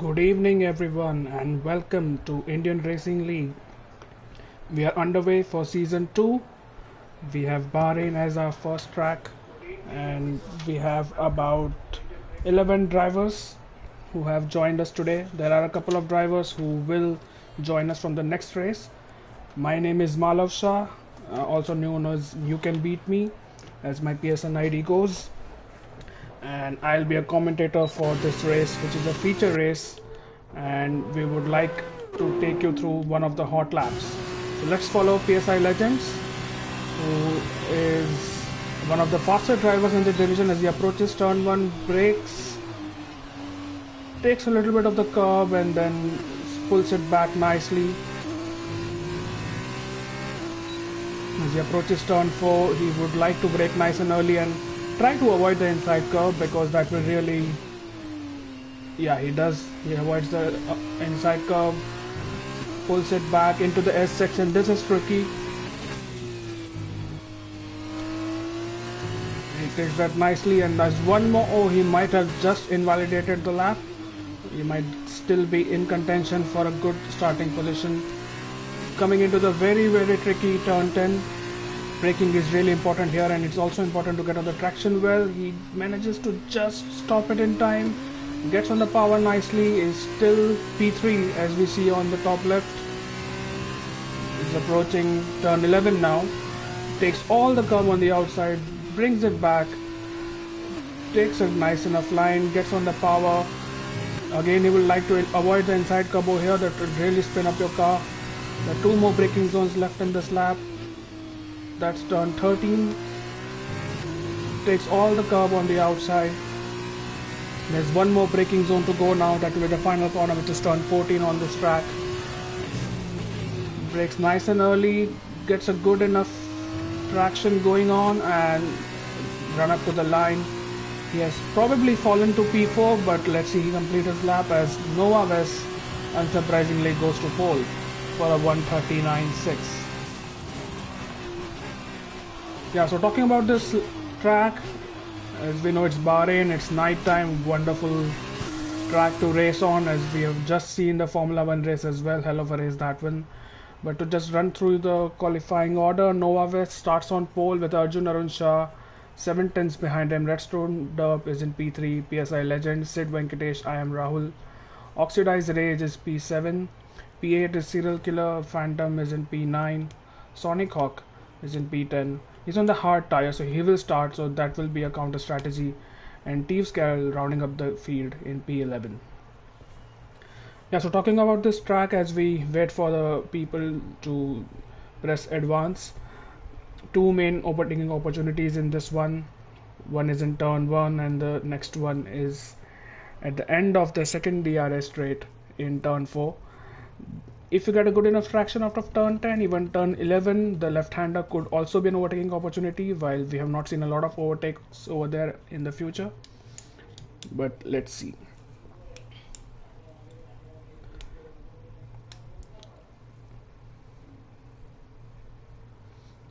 Good evening, everyone, and welcome to Indian Racing League. We are underway for season 2. We have Bahrain as our first track, and we have about 11 drivers who have joined us today. There are a couple of drivers who will join us from the next race. My name is Malav Shah, also known as You Can Beat Me, as my PSN ID goes, and I'll be a commentator for this race, which is a feature race, and we would like to take you through one of the hot laps. So let's follow PSI Legends, who is one of the faster drivers in the division. As he approaches turn 1, brakes, takes a little bit of the curb and then pulls it back nicely. As he approaches turn 4, he would like to brake nice and early and try to avoid the inside curve, because that will really, he does. He avoids the inside curve, pulls it back into the S section. This is tricky. He takes that nicely, and there's one more. Oh, he might have just invalidated the lap. He might still be in contention for a good starting position. Coming into the very, very tricky turn 10. Braking is really important here, and it's also important to get on the traction well. He manages to just stop it in time, gets on the power nicely, is still P3 as we see on the top left. He's approaching turn 11 now, takes all the curve on the outside, brings it back, takes a nice enough line, gets on the power. Again, he will like to avoid the inside curve over here. That will really spin up your car. There are two more braking zones left in this lap. That's turn 13. Takes all the curve on the outside. There's one more braking zone to go now. That will be the final corner, which is turn 14 on this track. Brakes nice and early. Gets a good enough traction going on and run up to the line. He has probably fallen to P4, but let's see he complete his lap as Nova West unsurprisingly goes to pole for a 1:39.6. Yeah, so talking about this track, as we know, it's Bahrain, it's night time, wonderful track to race on, as we have just seen the Formula 1 race as well. Hell of a race, that one. But to just run through the qualifying order, Nova West starts on pole with Arjun Arun Shah, 7 tenths behind him. Redstone Derp is in P3, PSI Legend, Sid Venkatesh, I Am Rahul. Oxidized Rage is P7, P8 is Serial Killer, Phantom is in P9, Sonic Hawk is in P10. He's on the hard tire, so he will start, so that will be a counter strategy. And Teeves Carroll rounding up the field in P11. Yeah, so talking about this track as we wait for the people to press advance. Two main opening opportunities in this one. One is in turn 1 and the next one is at the end of the second DRS straight in turn 4. If you get a good enough traction out of turn 10, even turn 11, the left-hander could also be an overtaking opportunity, while we have not seen a lot of overtakes over there in the future. But let's see.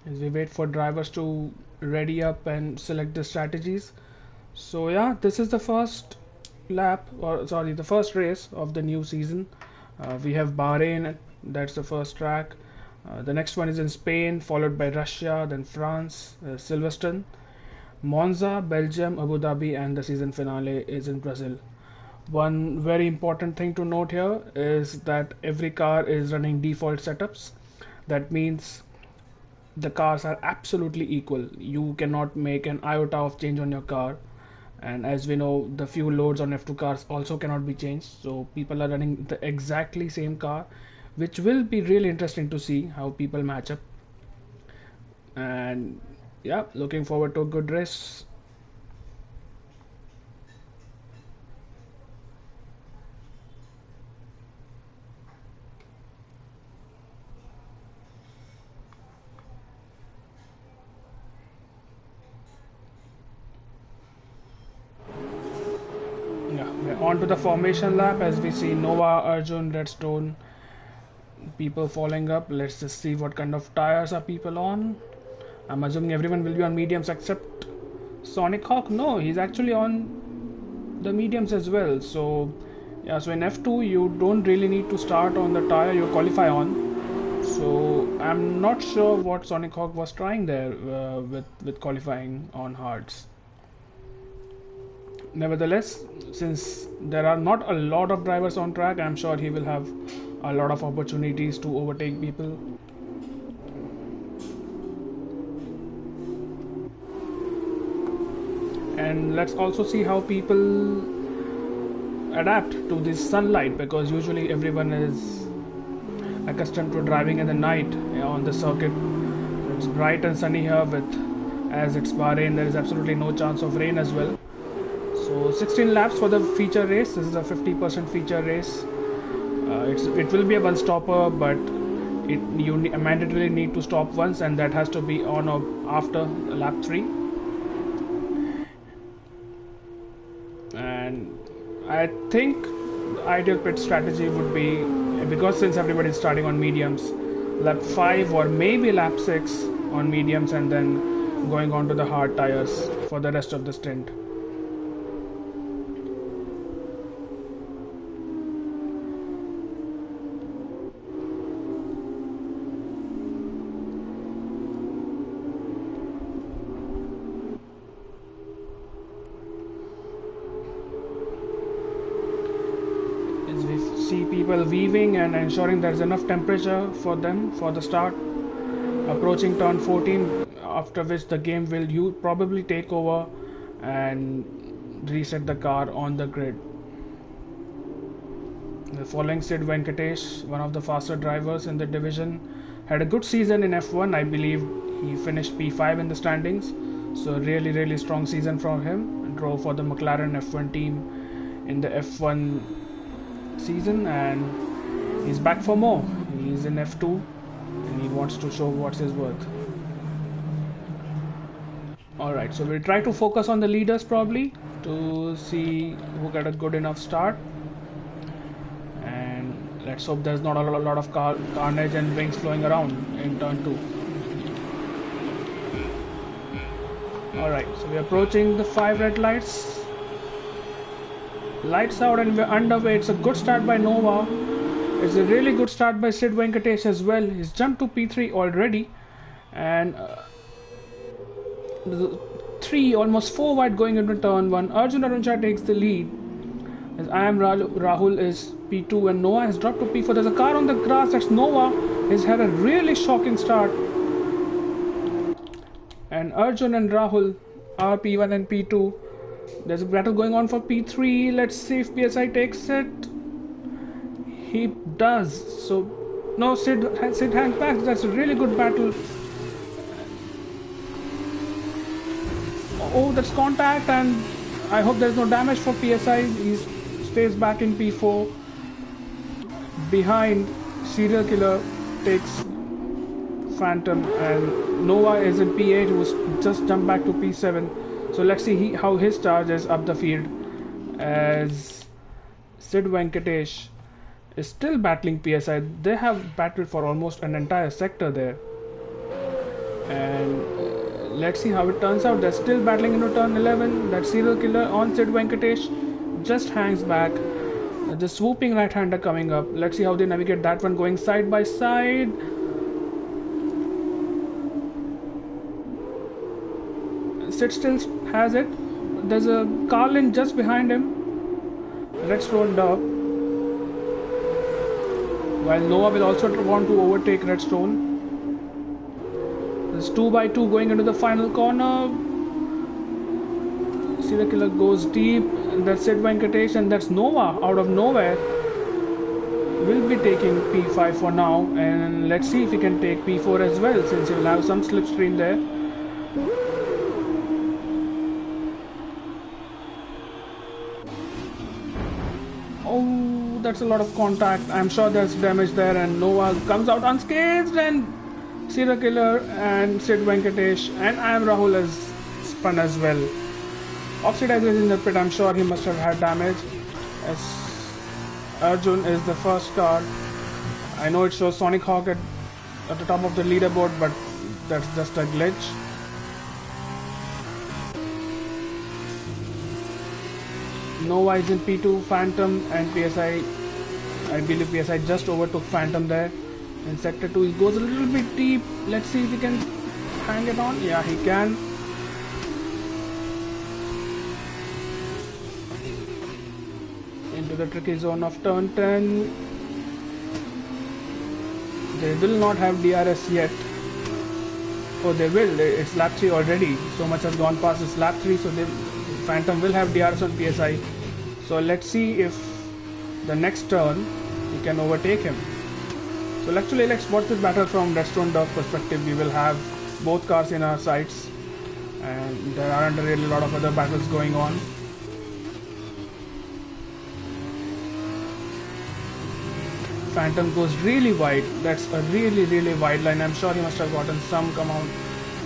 As we wait for drivers to ready up and select the strategies. So yeah, this is the first lap, or sorry, the first race of the new season. We have Bahrain, that's the first track. The next one is in Spain, followed by Russia, then France, Silverstone, Monza, Belgium, Abu Dhabi, and the season finale is in Brazil. One very important thing to note here is that every car is running default setups. That means the cars are absolutely equal. You cannot make an iota of change on your car, and as we know, the fuel loads on F2 cars also cannot be changed, so people are running the exactly same car, which will be really interesting to see how people match up. And yeah, looking forward to a good race. Yeah, we're on to the formation lap as we see Nova, Arjun, Redstone, people following up. Let's just see what kind of tires are people on. I'm assuming everyone will be on mediums except Sonic Hawk. No, he's actually on the mediums as well. So Yeah, so in F2 you don't really need to start on the tire you qualify on. So I'm not sure what Sonic Hawk was trying there with qualifying on hards. Nevertheless, since there are not a lot of drivers on track, I'm sure he will have a lot of opportunities to overtake people. And let's also see how people adapt to this sunlight, because usually everyone is accustomed to driving in the night on the circuit. It's bright and sunny here, as it's Bahrain, there is absolutely no chance of rain as well. So 16 laps for the feature race. This is a 50% feature race. It will be a one-stopper, but you mandatorily need to stop once, and that has to be on or after lap 3. And I think the ideal pit strategy would be, because since everybody is starting on mediums, lap 5 or maybe lap 6 on mediums, and then going on to the hard tires for the rest of the stint. See people weaving and ensuring there's enough temperature for them for the start. Approaching turn 14, after which the game will probably take over and reset the car on the grid. The following Sid Venkatesh, one of the faster drivers in the division, had a good season in F1. I believe he finished P5 in the standings, so really strong season from him, and drove for the McLaren F1 team in the F1 season, and he's back for more. He's in F2 and he wants to show what's his worth. Alright, so we'll try to focus on the leaders probably to see who got a good enough start, and let's hope there's not a lot of carnage and wings flowing around in turn 2. Alright, so we're approaching the 5 red lights. Lights out and we're underway. It's a good start by Nova. It's a really good start by Sid Venkatesh as well. He's jumped to P3 already, and 3, almost 4 wide going into turn 1. Arjun Aruncha takes the lead, as I am Rahul is P2 and Noah has dropped to P4. There's a car on the grass. That's Nova. He's had a really shocking start, and Arjun and Rahul are P1 and P2. There's a battle going on for P3. Let's see if PSI takes it. He does. So, no, Sid hangs back. That's a really good battle. Oh, that's contact, and I hope there's no damage for PSI. He stays back in P4. Behind, Serial Killer takes Phantom, and Nova is in P8, who's just jumped back to P7. So let's see how his charge is up the field, as Sid Venkatesh is still battling PSI. They have battled for almost an entire sector there, and let's see how it turns out. They're still battling into turn 11. That Serial Killer on Sid Venkatesh just hangs back. The swooping right-hander coming up. Let's see how they navigate that one, going side by side. Sid still has it. There's a Carlin just behind him. Redstone up. While Noah will also want to overtake Redstone. There's 2x2 going into the final corner. Serial Killer goes deep. That's Sid Venkatesh, and that's Nova out of nowhere. Will be taking P5 for now, and let's see if he can take P4 as well, since he will have some slipstream there. Oh, that's a lot of contact. I'm sure there's damage there, and Nova comes out unscathed, and Serial Killer and Sid Venkatesh and I am Rahul has spun as well. Oxidizer is in the pit. I'm sure he must have had damage, as Arjun is the first car. I know it shows Sonic Hawk at the top of the leaderboard, but that's just a glitch. Nova is in P2, Phantom and PSI. I believe PSI just overtook Phantom there. In Sector 2, he goes a little bit deep. Let's see if he can hang it on. Yeah, he can. Into the tricky zone of turn 10. They will not have DRS yet. Oh, they will. It's lap 3 already. So much has gone past. It's lap 3, so Phantom will have DRS on PSI. So let's see if the next turn he can overtake him. So actually, let's watch this battle from Redstone Duck perspective. We will have both cars in our sights, and there aren't really a lot of other battles going on. Phantom goes really wide. That's a really wide line. I'm sure he must have gotten some amount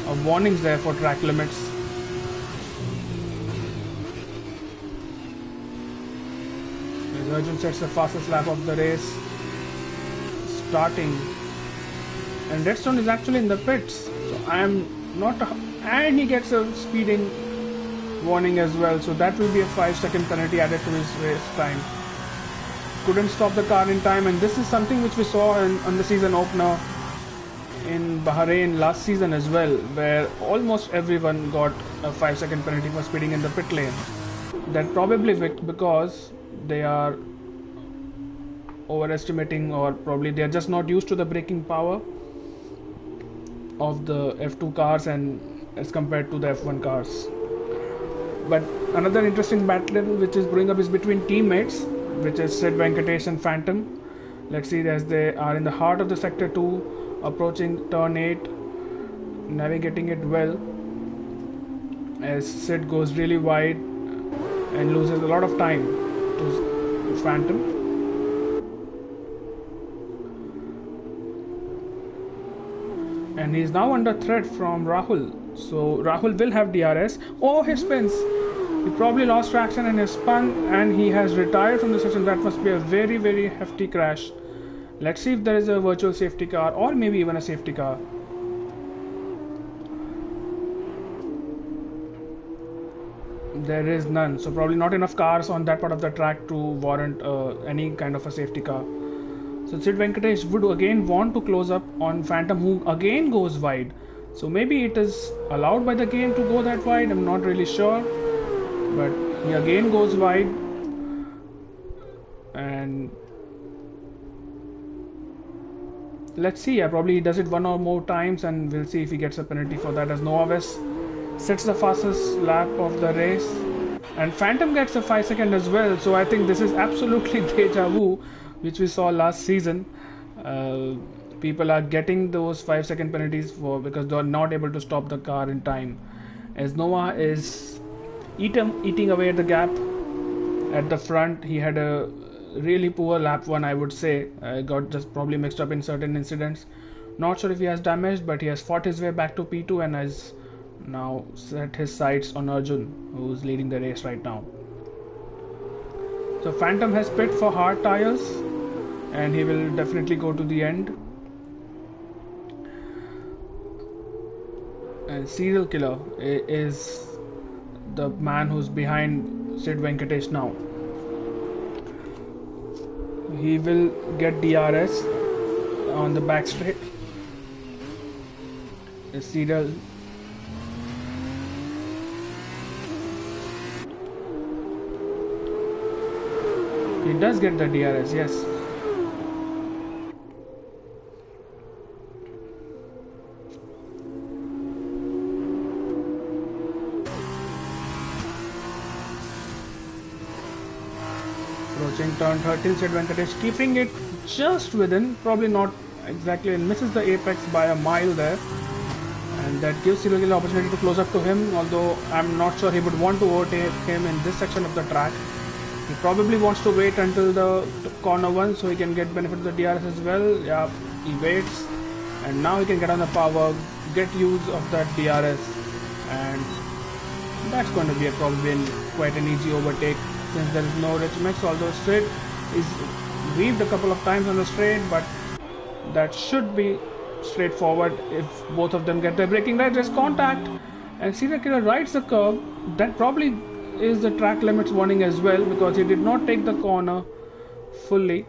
of warnings there for track limits. Arjun sets the fastest lap of the race, starting, and Redstone is actually in the pits, so I am not, and he gets a speeding warning as well, so that will be a 5-second penalty added to his race time. Couldn't stop the car in time, and this is something which we saw on the season opener in Bahrain last season as well, where almost everyone got a 5-second penalty for speeding in the pit lane. That probably because they are overestimating, or probably they are just not used to the braking power of the F2 cars and as compared to the F1 cars. But another interesting battle which is brewing up is between teammates, which is Sid Venkatesh and Phantom. Let's see, as they are in the heart of the Sector 2, approaching turn 8, navigating it well, as Sid goes really wide and loses a lot of time to Phantom. And he is now under threat from Rahul. So Rahul will have DRS. Oh, he spins. He probably lost traction and he spun, and he has retired from the session. That must be a very hefty crash. Let's see if there is a virtual safety car, or maybe even a safety car. There is none, so probably not enough cars on that part of the track to warrant any kind of a safety car. So Sid Venkatesh would again want to close up on Phantom, who again goes wide. So maybe it is allowed by the game to go that wide, I'm not really sure. But he again goes wide. And let's see, probably he does it one or more times, and we'll see if he gets a penalty for that, as Noavis sets the fastest lap of the race. And Phantom gets a 5-second as well, so I think this is absolutely deja vu, which we saw last season. People are getting those 5-second penalties because they are not able to stop the car in time, as Noah is eating away at the gap at the front. He had a really poor lap 1, I would say. Got just probably mixed up in certain incidents. Not sure if he has damaged, but he has fought his way back to P2 and has now set his sights on Arjun, who's leading the race right now. So Phantom has pit for hard tires, and he will definitely go to the end. And Serial Killer is the man who's behind Sid Venkatesh now. He will get DRS on the back straight. Serial He does get the DRS, yes. Approaching turn 13, Sid Venkatesh keeping it just within, probably not exactly, and misses the apex by a mile there. And that gives Serial Killer opportunity to close up to him, although I'm not sure he would want to overtake him in this section of the track. He probably wants to wait until the corner 1 so he can get benefit of the DRS as well. Yeah, he waits, and now he can get on the power, get use of that DRS, and that's going to be probably quite an easy overtake since there is no rich mix. Although straight is weaved a couple of times on the straight, but that should be straightforward if both of them get their braking right. There's contact, and Serial Killer rides the curb. That probably is the track limits warning as well, because he did not take the corner fully.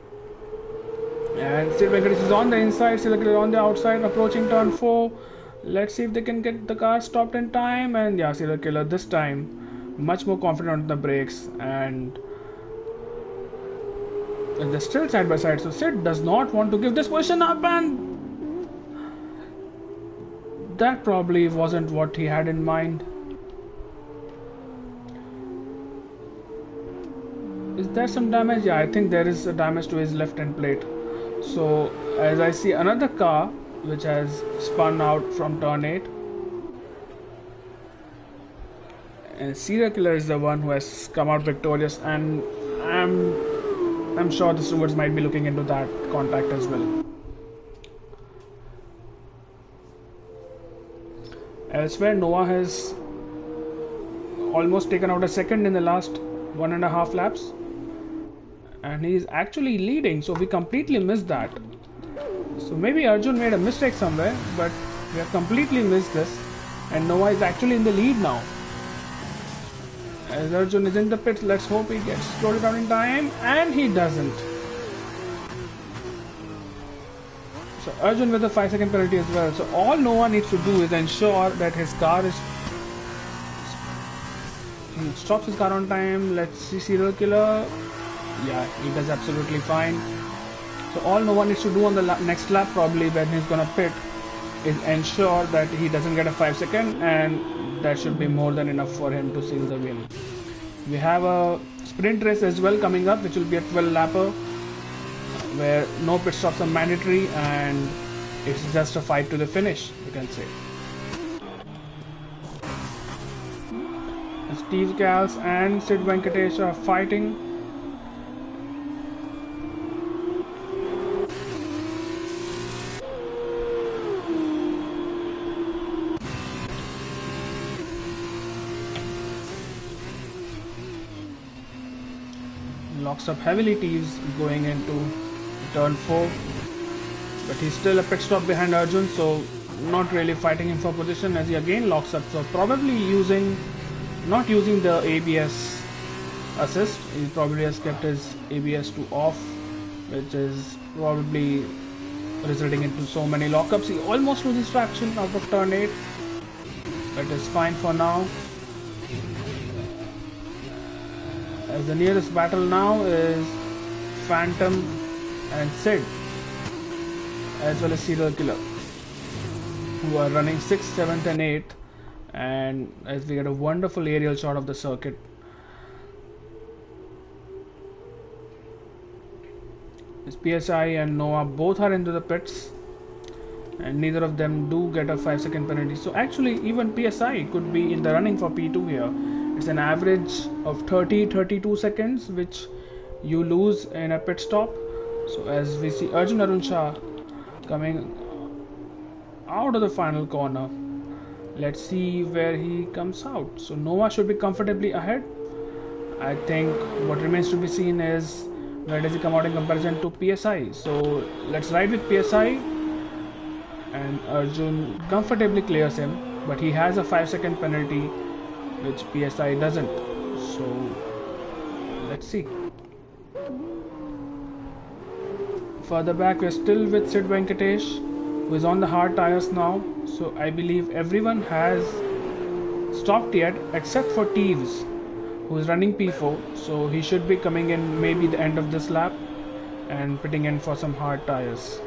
And Sid Venkatesh is on the inside, Sid Venkatesh on the outside, approaching turn 4. Let's see if they can get the car stopped in time. And yeah, Serial Killer this time much more confident on the brakes, and they're still side by side. So Sid does not want to give this position up, and that probably wasn't what he had in mind. Is there some damage? Yeah, I think there is a damage to his left end plate. So as I see another car which has spun out from turn 8, and Serial Killer is the one who has come out victorious, and I'm sure the stewards might be looking into that contact as well. Elsewhere, Noah has almost taken out a second in the last 1.5 laps, and he is actually leading, so we completely missed that. So maybe Arjun made a mistake somewhere, but we have completely missed this, and Noah is actually in the lead now. As Arjun is in the pits, let's hope he gets slowed down in time, and he doesn't. So Arjun with a 5-second penalty as well. So all Noah needs to do is ensure that his car is... He stops his car on time. Let's see Serial Killer. Yeah, he does absolutely fine. So all Noah needs to do on the next lap, probably when he's gonna pit, is ensure that he doesn't get a 5-second, and that should be more than enough for him to seal the win. We have a sprint race as well coming up, which will be a 12 lapper, where no pit stops are mandatory, and it's just a fight to the finish, you can say. Steve Gals and Sid Venkatesh are fighting. Locks up heavily, Teves going into turn 4, but he's still a pit stop behind Arjun, so not really fighting him for position, as he again locks up. So probably not using the ABS assist. He probably has kept his ABS to off, which is probably resulting into so many lockups. He almost loses traction out of turn 8, but is fine for now. As the nearest battle now is Phantom and Sid, as well as Serial Killer, who are running 6th, 7th and 8th, and as we get a wonderful aerial shot of the circuit. As PSI and Noah both are into the pits, and neither of them do get a 5-second penalty. So actually even PSI could be in the running for P2 here. It's an average of 30-32 seconds which you lose in a pit stop. So as we see Arjun Arun Shah coming out of the final corner, let's see where he comes out. So Noah should be comfortably ahead. I think what remains to be seen is where does he come out in comparison to PSI. So let's ride with PSI, and Arjun comfortably clears him, but he has a 5-second penalty which PSI doesn't. So let's see. Further back we're still with Sid Venkatesh, who is on the hard tires now. So I believe everyone has stopped yet except for Teves, who is running P4. So he should be coming in maybe the end of this lap and pitting in for some hard tires.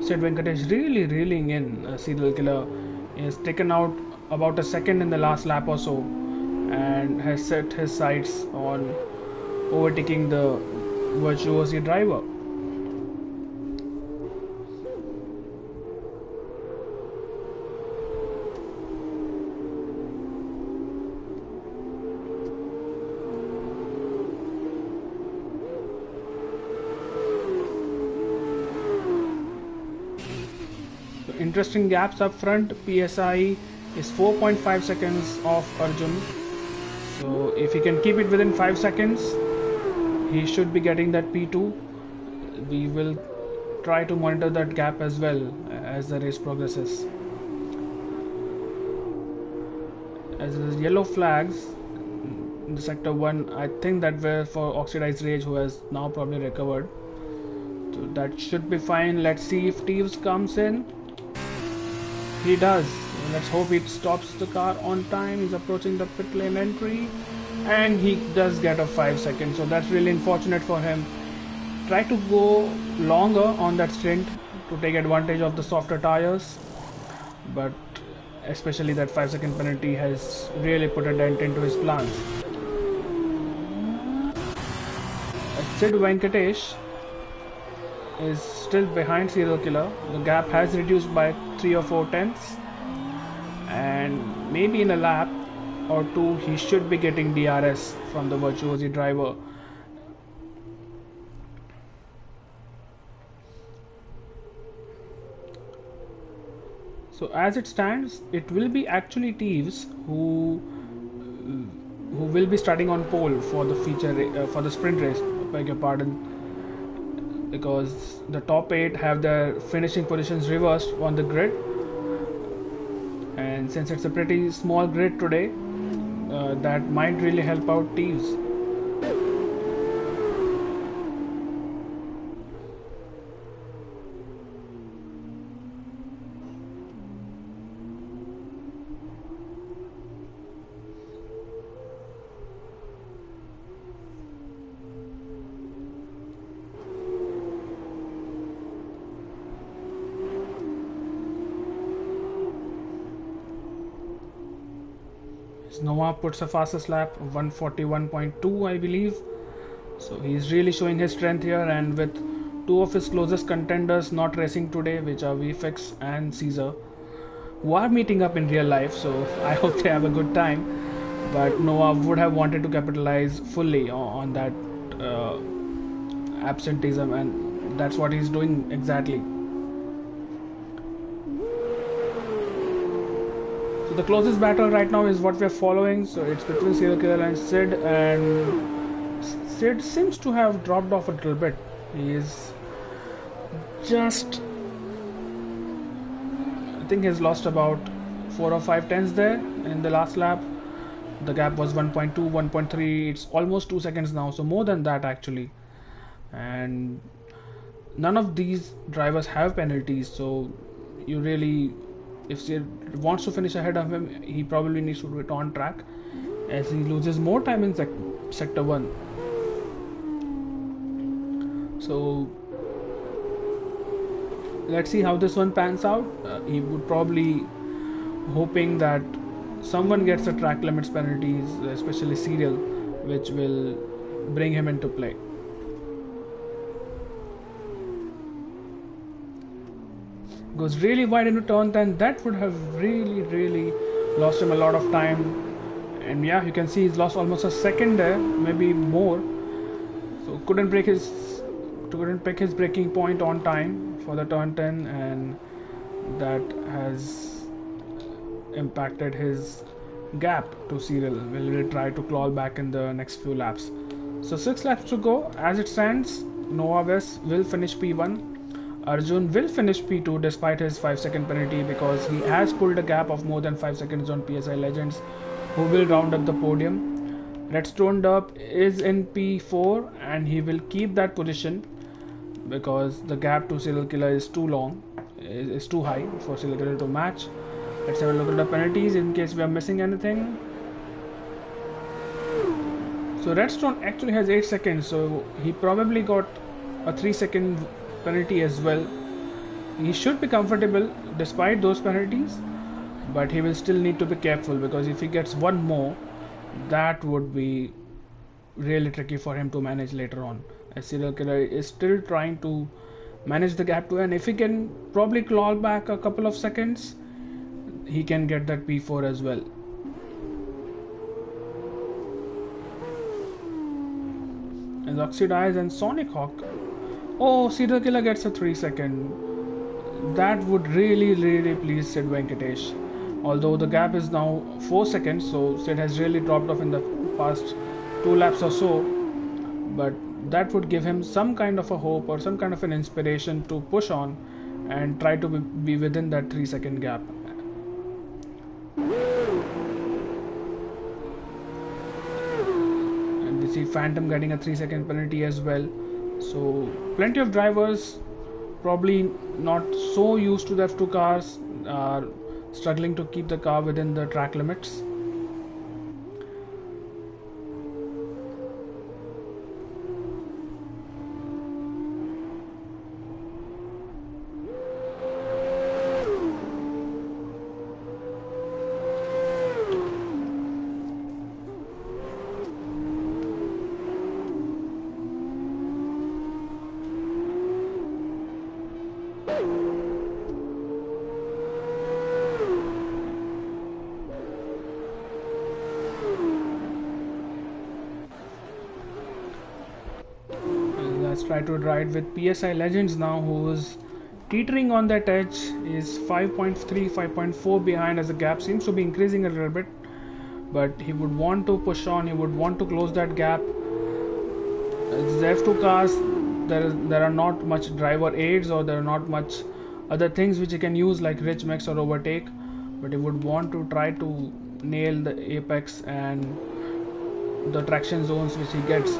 Sid Venkatesh really reeling in. Serial Killer is taken out about a second in the last lap or so, and has set his sights on overtaking the virtuosi driver. Interesting gaps up front. PSI is 4.5 seconds off Arjun. So So if he can keep it within 5 seconds, he should be getting that P2. We will try to monitor that gap as well as the race progresses. As the yellow flags in the sector 1, I think that were for Oxidized Rage, who has now probably recovered. So that should be fine. Let's see if Teves comes in. He does. Let's hope it stops the car on time. He's approaching the pit lane entry and he does get a 5 seconds. So that's really unfortunate for him. Try to go longer on that stint to take advantage of the softer tires, but especially that 5-second penalty has really put a dent into his plans. Sid Venkatesh is still behind Serial Killer. The gap has reduced by 3 or 4 tenths, and maybe in a lap or two he should be getting DRS from the Virtuosi driver. So as it stands, it will be actually Teves who will be starting on pole for the for the sprint race, beg your pardon, because the top 8 have their finishing positions reversed on the grid, and since it's a pretty small grid today, that might really help out Teves. Noah puts a fastest lap of 141.2, I believe. So he's really showing his strength here, and with 2 of his closest contenders not racing today, which are VFX and Caesar, who are meeting up in real life, so I hope they have a good time. But Noah would have wanted to capitalize fully on that absenteeism, and that's what he's doing exactly. The closest battle right now is what we're following, so it's between Serial Killer and Sid seems to have dropped off a little bit. He is just, I think he's lost about 4 or 5 tenths there in the last lap. The gap was 1.2, 1.3, it's almost 2 seconds now, so more than that actually. And none of these drivers have penalties, so you really, if Sid wants to finish ahead of him, he probably needs to do it on track, as he loses more time in sector 1. So let's see how this one pans out. He would probably hoping that someone gets the track limits penalties, especially Serial, which will bring him into play. Goes really wide into turn 10. That would have really lost him a lot of time, and yeah, you can see he's lost almost a second there, maybe more. So couldn't pick his braking point on time for the turn 10, and that has impacted his gap to Serial. Will try to claw back in the next few laps. So 6 laps to go. As it stands, Noah West will finish P1. Arjun will finish P2 despite his 5-second penalty, because he has pulled a gap of more than 5 seconds on PSI Legends, who will round up the podium. Redstone Derp is in P4 and he will keep that position because the gap to Serial Killer is too long, is too high for Serial Killer to match. Let's have a look at the penalties in case we are missing anything. So Redstone actually has 8 seconds, so he probably got a 3-second penalty as well. He should be comfortable despite those penalties, but he will still need to be careful, because if he gets one more, that would be really tricky for him to manage later on, as Serial Killer is still trying to manage the gap to, and if he can probably claw back a couple of seconds, he can get that P4 as well. As Oxidized and Sonic Hawk, oh, Serial Killer gets a 3-second. That would really please Sid Venkatesh. Although the gap is now 4 seconds, so Sid has really dropped off in the past 2 laps or so, but that would give him some kind of a hope or some kind of an inspiration to push on and try to be within that 3 second gap. And we see Phantom getting a 3 second penalty as well. So plenty of drivers, probably not so used to the F2 cars, are struggling to keep the car within the track limits. Let's try to ride with PSI Legends now, who is teetering on that edge, is 5.3, 5.4 behind as the gap seems to be increasing a little bit, but he would want to push on, he would want to close that gap. As the F2 cars, there are not much driver aids, or there are not much other things which he can use like rich mix or overtake, but he would want to try to nail the apex and the traction zones which he gets,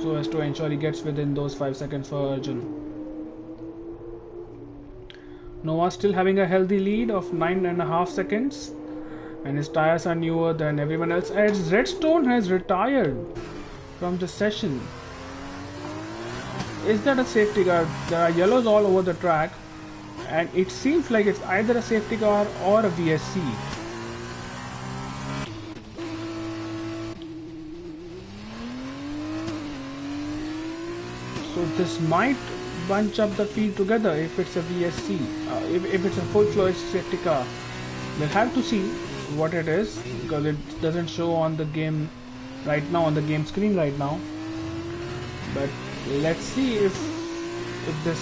so as to ensure he gets within those 5 seconds for Arjun. Noah still having a healthy lead of 9.5 seconds, and his tires are newer than everyone else. As Redstone has retired from the session. Is that a safety car? There are yellows all over the track, and it seems like it's either a safety car or a VSC. So this might bunch up the field together if it's a VSC, if it's a full-fledged safety car. We'll have to see what it is, because it doesn't show on the game right now, on the game screen right now. But let's see if this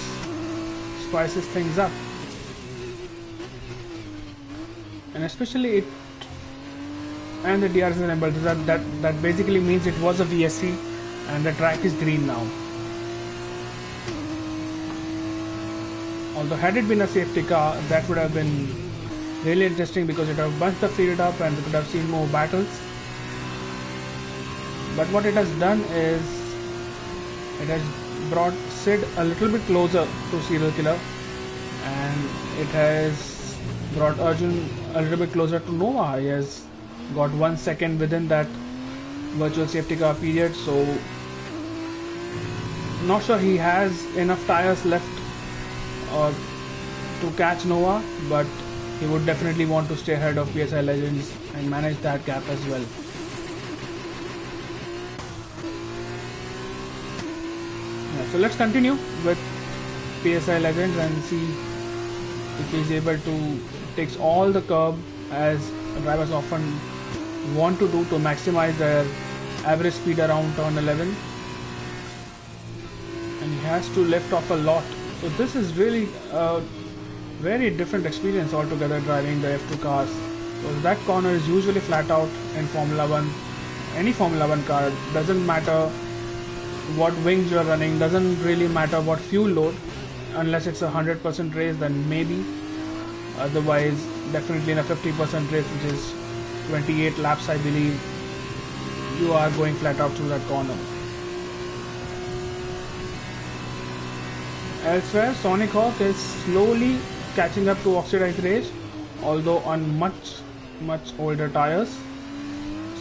spices things up. And especially it, and the DRS is enabled, that basically means it was a VSC and the track is green now. Although had it been a safety car, that would have been really interesting, because it would have bunched the field up and we could have seen more battles. But what it has done is it has brought Sid a little bit closer to Serial Killer, and it has brought Arjun a little bit closer to Nova. He has got 1 second within that virtual safety car period, so not sure he has enough tires left to catch Nova, but he would definitely want to stay ahead of PSI Legends and manage that gap as well. Yeah, so let's continue with PSI Legends and see if he's able to take all the curb, as drivers often want to do, to maximize their average speed around turn 11, and he has to lift off a lot. So this is really a very different experience altogether, driving the F2 cars, because that corner is usually flat out in Formula 1. Any Formula 1 car, doesn't matter what wings you're running, doesn't really matter what fuel load, unless it's a 100% race, then maybe. Otherwise, definitely in a 50% race, which is 28 laps I believe, you are going flat out through that corner. Elsewhere, Sonic Hawk is slowly catching up to Oxidized Rage, although on much older tires.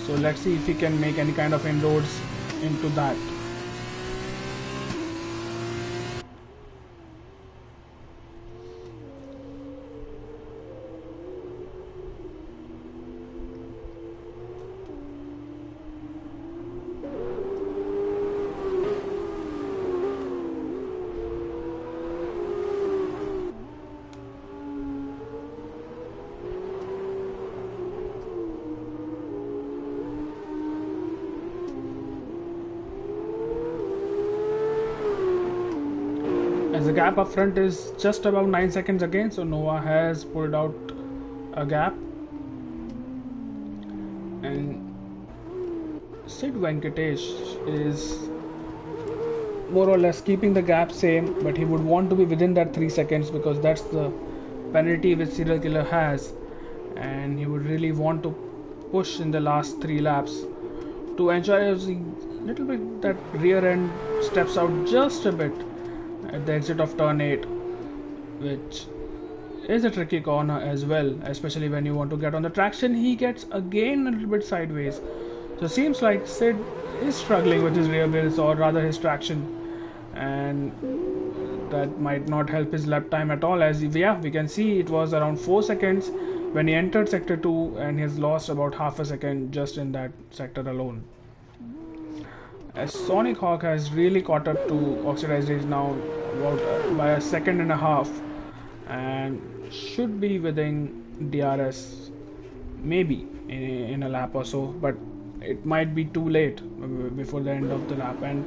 So let's see if he can make any kind of inroads into that. As the gap up front is just about 9 seconds again, so Nova has pulled out a gap, and Sid Venkatesh is more or less keeping the gap same, but he would want to be within that 3 seconds because that's the penalty which serial killer has, and he would really want to push in the last 3 laps to ensure a little bit that rear end steps out just a bit at the exit of turn 8, which is a tricky corner as well, especially when you want to get on the traction. He gets again a little bit sideways, so it seems like Sid is struggling with his rear wheels, or rather his traction, and that might not help his lap time at all, as we can see it was around 4 seconds when he entered sector 2, and he has lost about half a second just in that sector alone. As Sonic Hawk has really caught up to Oxidized Rage now about by a second and a half, and should be within DRS maybe in a lap or so, but it might be too late before the end of the lap. And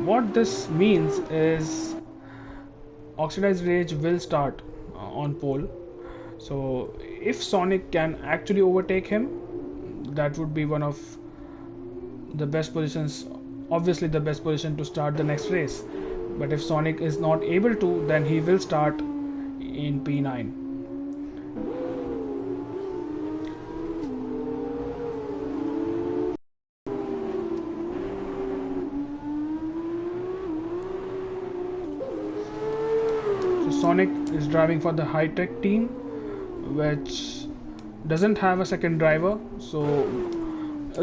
what this means is Oxidized Rage will start on pole, so if Sonic can actually overtake him, that would be one of the best positions, obviously the best position to start the next race. But if Sonic is not able to, then he will start in P9. So Sonic is driving for the high-tech team, which doesn't have a second driver, so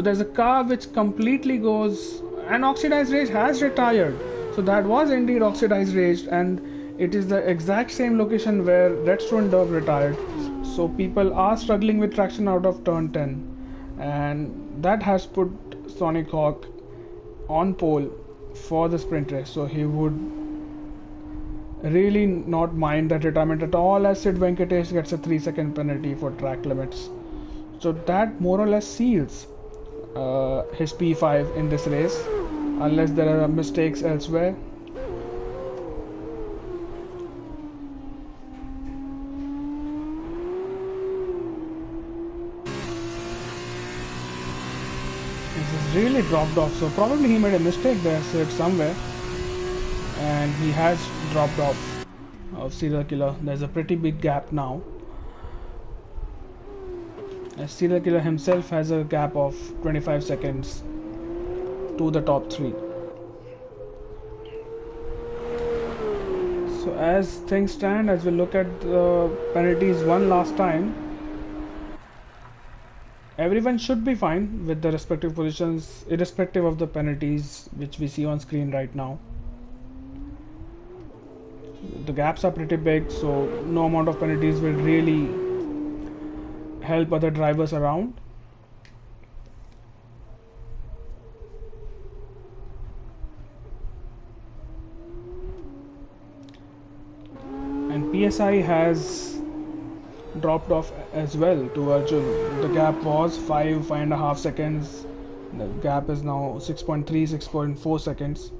there's a car which completely goes, and Oxidized Rage has retired, so that was indeed Oxidized Rage, and it is the exact same location where Redstone Dove retired. So people are struggling with traction out of turn 10, and that has put Sonic Hawk on pole for the sprint race, so he would really not mind that retirement at all, as Sid Venkatesh gets a 3-second penalty for track limits. So that more or less seals his P5 in this race, unless there are mistakes elsewhere. This is really dropped off, so probably he made a mistake there, Sid, somewhere, and he has dropped off of serial killer. There's a pretty big gap now, as serial killer himself has a gap of 25 seconds to the top 3. So as things stand, as we look at the penalties one last time, everyone should be fine with the respective positions irrespective of the penalties which we see on screen right now. The gaps are pretty big, so no amount of penalties will really help other drivers around. And PSI has dropped off as well to Arjun. The gap was 5.5 seconds. The gap is now 6.3, 6.4 seconds.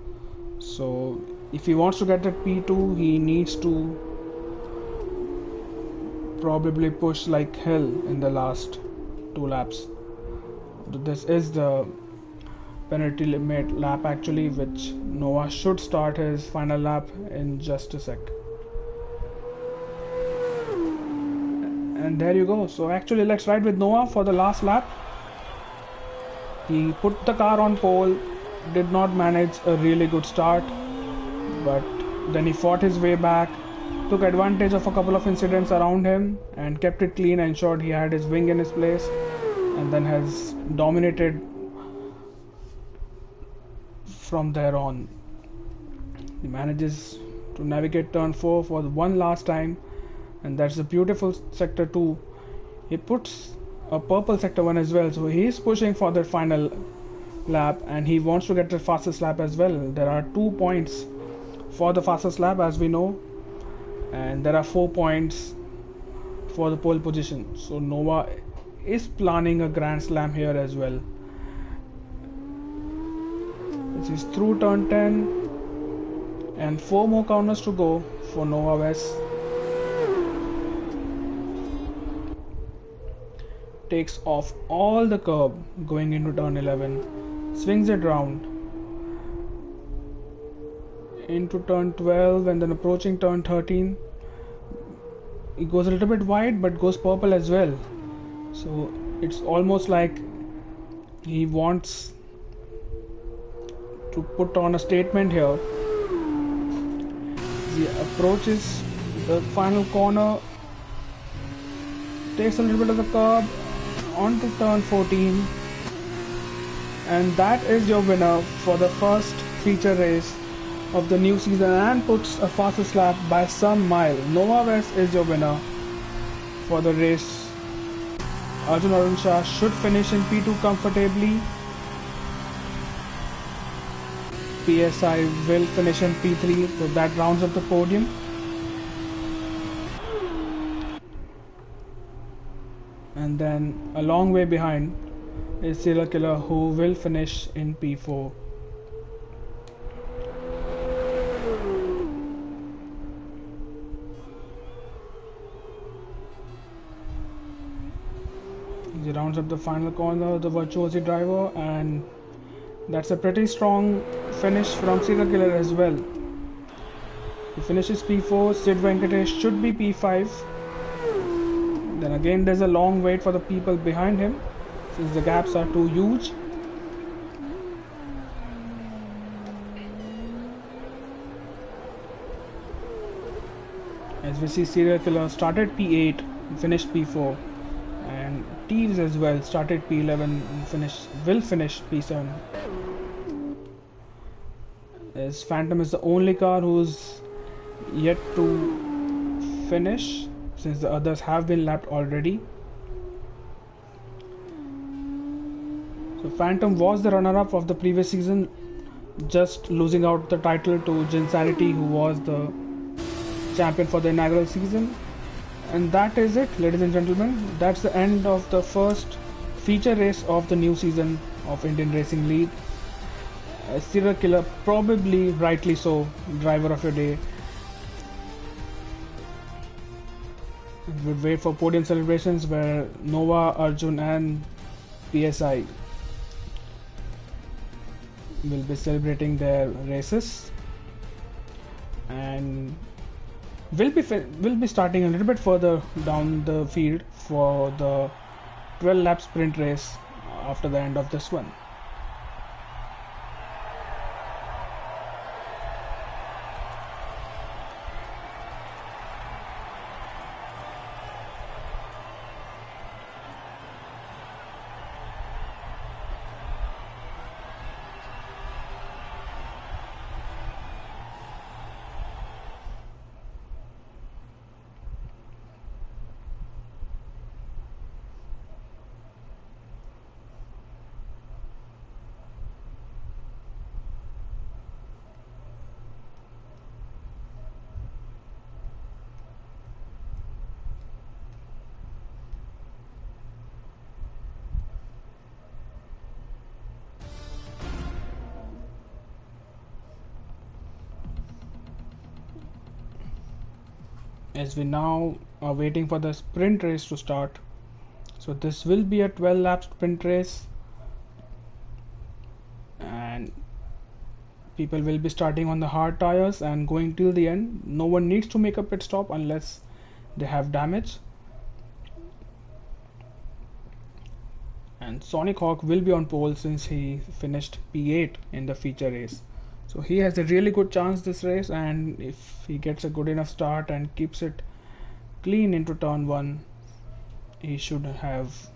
So if he wants to get that P2, he needs to probably push like hell in the last 2 laps. This is the penalty limit lap actually, which Noah should start his final lap in just a sec. And there you go. So actually let's ride with Noah for the last lap. He put the car on pole, did not manage a really good start, but then he fought his way back, took advantage of a couple of incidents around him and kept it clean, ensured he had his wing in his place, and then has dominated from there on. He manages to navigate turn 4 for one last time, and that's a beautiful sector 2. He puts a purple sector 1 as well, so he's pushing for the final lap and he wants to get the fastest lap as well. There are 2 points for the fastest lap, as we know, and there are 4 points for the pole position. So Noah is planning a grand slam here as well. This is through turn 10 and 4 more corners to go for Noah West. takes off all the curb going into turn 11, swings it round into turn 12, and then approaching turn 13. He goes a little bit wide but goes purple as well. So it's almost like he wants to put on a statement here. He approaches the final corner, takes a little bit of the curb onto turn 14, and that is your winner for the first feature race of the new season, and puts a fastest lap by some mile. Nova West is your winner for the race. Arjun Arun Shah should finish in P2 comfortably. PSI will finish in P3, so that rounds up the podium. And then a long way behind is Serial Killer, who will finish in P4. He rounds up the final corner, the Virtuosi driver, and that's a pretty strong finish from Serial Killer as well. He finishes P4, Sid Venkatesh should be P5. Then again there's a long wait for the people behind him since the gaps are too huge. As we see, Serial Killer started P8 and finished P4, and Teeves as well started P11 and will finish P7. As Phantom is the only car who's yet to finish, since the others have been lapped already. So Phantom was the runner-up of the previous season, just losing out the title to Jinsanity, who was the champion for the inaugural season. And that is it, ladies and gentlemen. That's the end of the first feature race of the new season of Indian Racing League. Serial Killer, probably rightly so, driver of your day. We'll wait for podium celebrations where Nova, Arjun and PSI will be celebrating their races, and we'll be starting a little bit further down the field for the 12 lap sprint race after the end of this one. As we now are waiting for the sprint race to start. So this will be a 12 lap sprint race, and people will be starting on the hard tires and going till the end. No one needs to make a pit stop unless they have damage. And Sonic Hawk will be on pole since he finished P8 in the feature race. So he has a really good chance this race, and if he gets a good enough start and keeps it clean into turn 1, he should have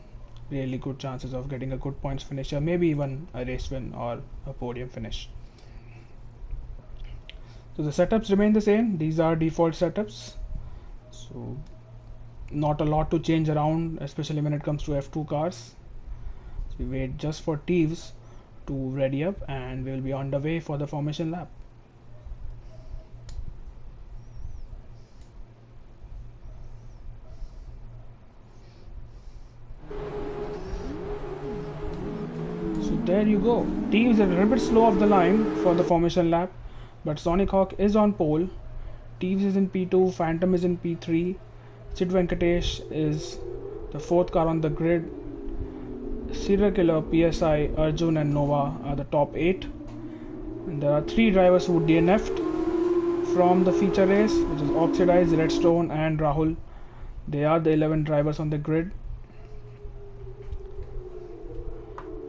really good chances of getting a good points finish, or maybe even a race win or a podium finish. So the setups remain the same. These are default setups, so not a lot to change around, especially when it comes to F2 cars. So we wait just for Teeves to ready up, and we will be on the way for the formation lap. So there you go. Teeves is a little bit slow off the line for the formation lap, but Sonic Hawk is on pole. Teeves is in P2, Phantom is in P3, Sid Venkatesh is the 4th car on the grid, Serial Killer, PSI, Arjun and Nova are the top 8. And there are 3 drivers who DNF'd from the feature race, which is Oxidized, Redstone and Rahul. They are the 11 drivers on the grid.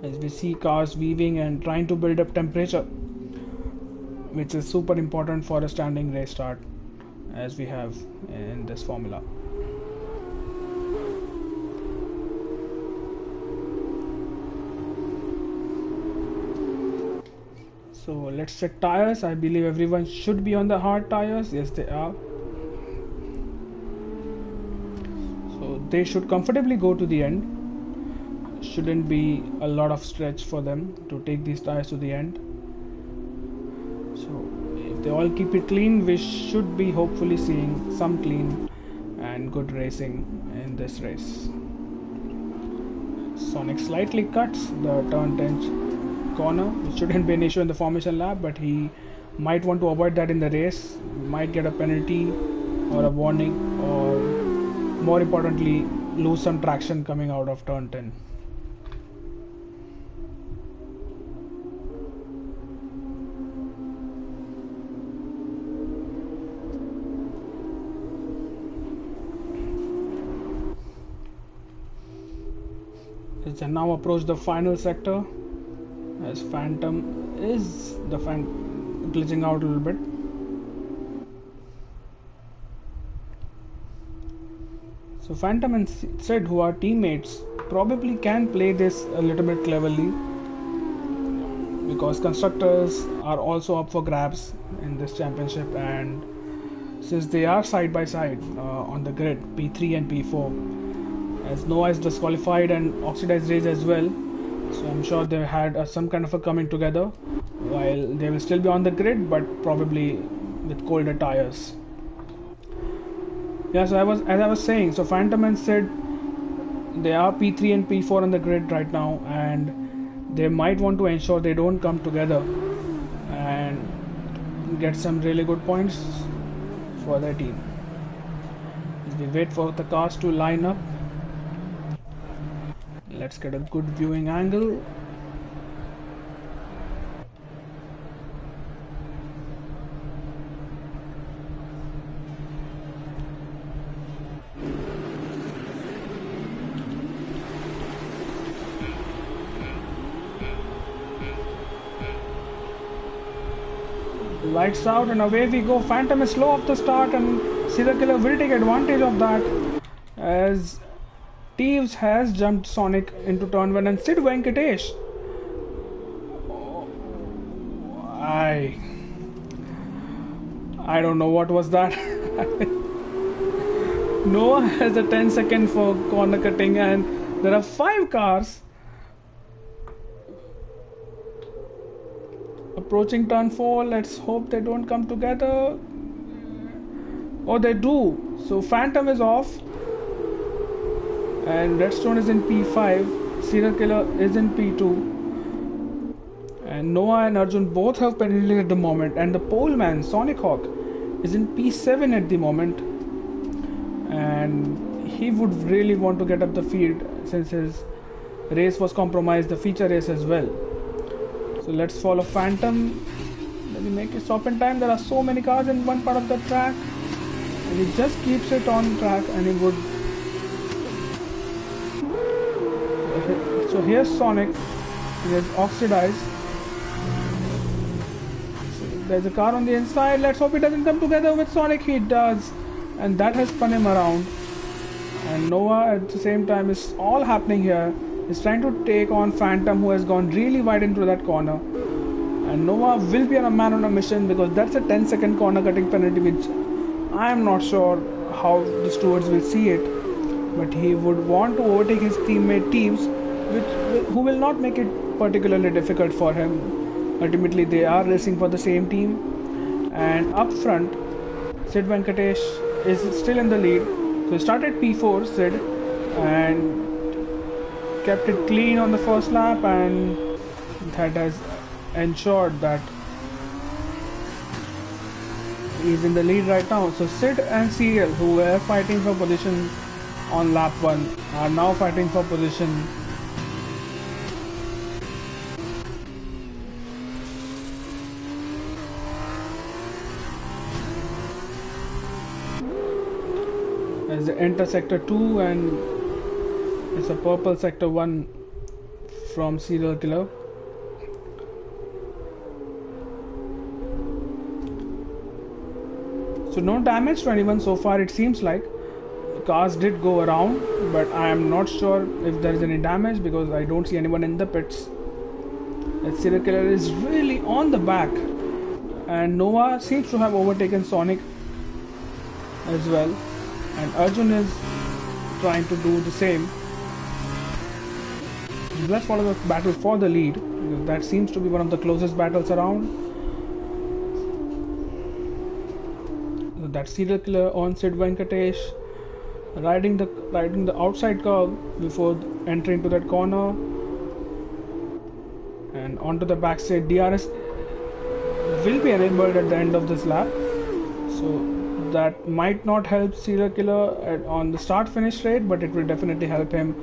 As we see cars weaving and trying to build up temperature, which is super important for a standing race start, as we have in this formula. So let's check tires. I believe everyone should be on the hard tires. Yes, they are. So they should comfortably go to the end. Shouldn't be a lot of stretch for them to take these tires to the end. So if they all keep it clean, we should be hopefully seeing some clean and good racing in this race. Sonic slightly cuts the turn 10 corner. It shouldn't be an issue in the formation lap, but he might want to avoid that in the race. Might get a penalty or a warning, or more importantly, lose some traction coming out of turn 10. As they now approach the final sector, as Phantom is glitching out a little bit. So Phantom and Sid, who are teammates, probably can play this a little bit cleverly, because constructors are also up for grabs in this championship, and since they are side by side on the grid, P3 and P4, as Noah is disqualified and Oxidized Rage as well, so I'm sure they had some kind of a coming together, while they will still be on the grid, but probably with colder tires. Yeah, so as I was saying, so Phantom and Sid, they are P3 and P4 on the grid right now, and they might want to ensure they don't come together and get some really good points for their team. As we wait for the cars to line up, let's get a good viewing angle. Lights out and away we go. Phantom is slow off the start, and Serial Killer will take advantage of that, as Teves has jumped Sonic into turn 1 and Sid Venkatesh. I don't know what was that. Noah has a 10-second for corner cutting, and there are 5 cars approaching turn 4. Let's hope they don't come together. Oh, they do. So Phantom is off, and Redstone is in P5, Serial Killer is in P2, and Noah and Arjun both have penalties at the moment, and the pole man Sonic Hawk is in P7 at the moment, and he would really want to get up the field since his race was compromised, the feature race as well. So let's follow Phantom. Does he make a stop in time? There are so many cars in one part of the track, and he just keeps it on track, and he would. So here's Sonic, he is Oxidized. So there's a car on the inside. Let's hope he doesn't come together with Sonic. He does, and that has spun him around. And Noah at the same time is all happening here. He's trying to take on Phantom, who has gone really wide into that corner. And Noah will be on a man on a mission, because that's a 10-second corner cutting penalty, which I am not sure how the stewards will see it. But he would want to overtake his teammate Teves, who will not make it particularly difficult for him. Ultimately, they are racing for the same team. And up front, Sid Venkatesh is still in the lead. So he started P4, Sid, and kept it clean on the first lap, and that has ensured that he's in the lead right now. So Sid and Serial, who were fighting for position on lap 1, are now fighting for position as they enter sector 2, and it's a purple sector 1 from Serial Killer. So no damage to anyone so far, it seems like. Cars did go around, but I am not sure if there is any damage because I don't see anyone in the pits. The Serial Killer is really on the back, and Nova seems to have overtaken Sonic as well, and Arjun is trying to do the same. Let's follow the battle for the lead, because that seems to be one of the closest battles around. That Serial Killer on Sid Venkatesh, riding the outside curve before entering to that corner, and onto the backside. DRS will be enabled at the end of this lap, so that might not help Serial Killer on the start finish straight, but it will definitely help him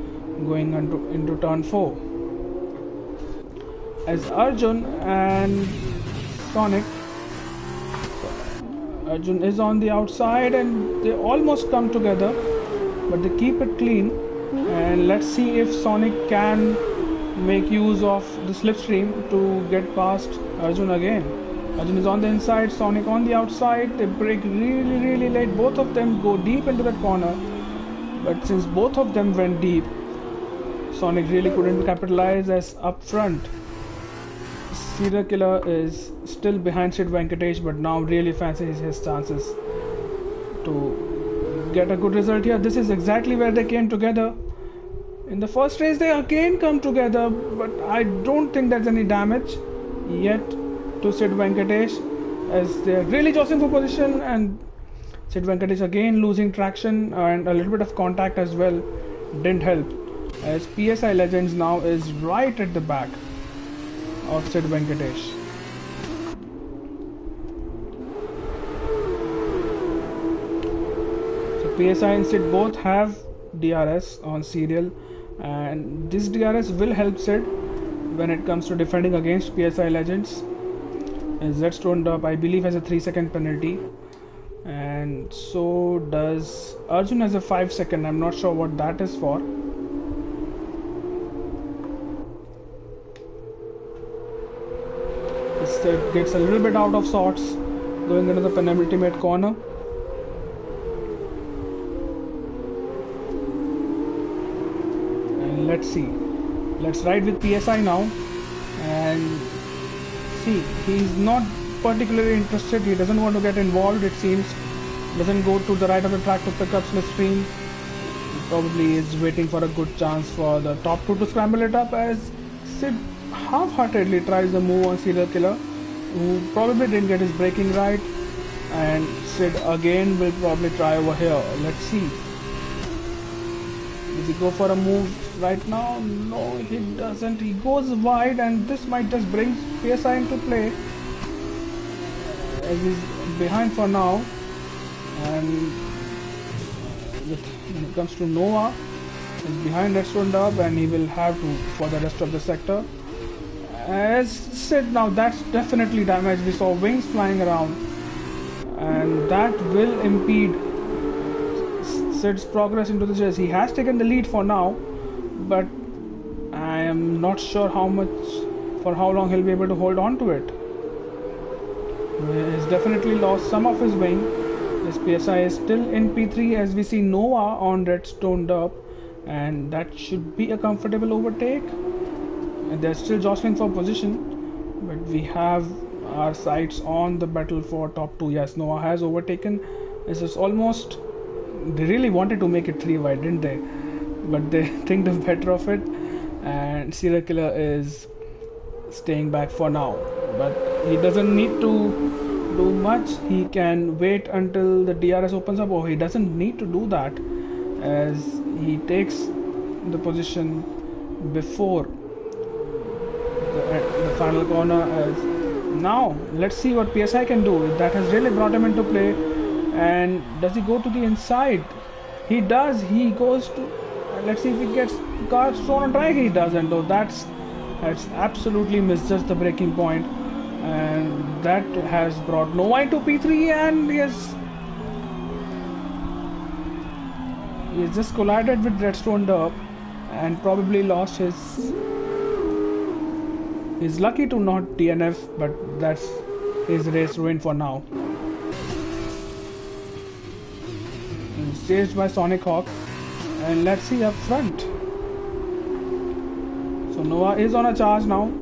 going into turn 4. As Arjun and Sonic, Arjun is on the outside and they almost come together, but they keep it clean. And let's see if Sonic can make use of the slipstream to get past Arjun again. Arjun is on the inside, Sonic on the outside. They brake really late. Both of them go deep into that corner, but since both of them went deep, Sonic really couldn't capitalize, as up front Serial Killer is still behind Sid Venkatesh, but now really fancies his chances to get a good result here. This is exactly where they came together. In the first race they again come together, but I don't think there's any damage yet to Sid Venkatesh, as they're really jostling for position, and Sid Venkatesh again losing traction, and a little bit of contact as well didn't help, as PSI Legends now is right at the back of Sid Venkatesh. So PSI and Sid both have DRS on Serial, and this DRS will help Sid when it comes to defending against PSI Legends, as that's turned up, I believe, has a 3-second penalty, and so does Arjun has a 5-second. I'm not sure what that is for. It gets a little bit out of sorts going into the penultimate corner. And let's see. Let's ride with PSI now and see. He's not particularly interested. He doesn't want to get involved, it seems. Doesn't go to the right of the track to pick up slipstream. He probably is waiting for a good chance for the top 2 to scramble it up, as Sid half-heartedly tries the move on Serial Killer, who probably didn't get his braking right, and Sid again will probably try over here. Let's see. Does he go for a move right now? No, he doesn't. He goes wide, and this might just bring PSI into play, as he's behind for now. And when it comes to Noah, he's behind that turned up, and he will have to for the rest of the sector. As Sid, now that's definitely damage. We saw wings flying around, and that will impede Sid's progress into the chase. He has taken the lead for now, but I am not sure for how long he'll be able to hold on to it. He's definitely lost some of his wing. His PSI is still in P3, as we see Nova on red stoned up, and that should be a comfortable overtake. And they're still jostling for position, but we have our sights on the battle for top 2. Yes, Noah has overtaken. This is almost, they really wanted to make it 3 wide, didn't they? But they think the better of it, and Serial Killer is staying back for now. But he doesn't need to do much. He can wait until the DRS opens up, or he doesn't need to do that, as he takes the position before the final corner. As now let's see what PSI can do. That has really brought him into play. And does he go to the inside? He does. He goes to, let's see if he gets cars thrown on track. He doesn't, though. That's absolutely misjudged the breaking point, and that has brought Nova into P3. And yes, He just collided with Redstone Derp and probably lost his. He's lucky to not DNF, but that's his race ruined for now. He's chased by Sonic Hawk, and let's see up front. So Noah is on a charge now.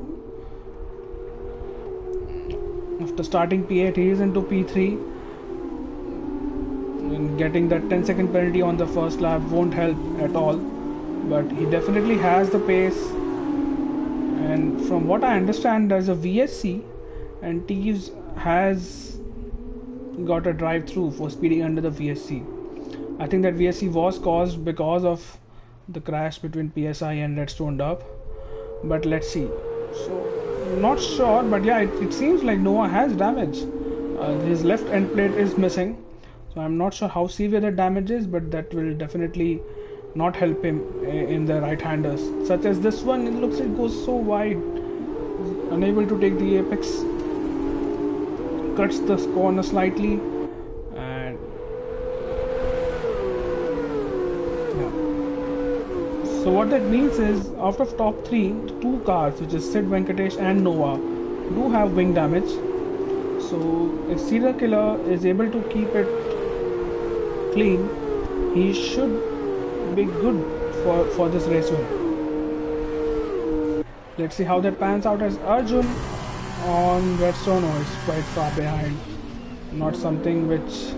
After starting P8, he is into P3. And getting that 10-second penalty on the first lap won't help at all. But he definitely has the pace. And from what I understand, there's a VSC, and Teves has got a drive-through for speeding under the VSC. I think that VSC was caused because of the crash between PSI and Redstone Derp. But let's see. So not sure, but yeah, it seems like Noah has damage. His left end plate is missing, so I'm not sure how severe the damage is, but that will definitely not help him in the right-handers. Such as this one, it looks like it goes so wide, unable to take the apex, cuts the corner slightly, and yeah. So what that means is, out of top 3, 2 cars, which is Sid Venkatesh and Noah, do have wing damage. So if Serial Killer is able to keep it clean, he should be good for this race win. Let's see how that pans out as Arjun on Redstone. Oh, it's quite far behind. Not something which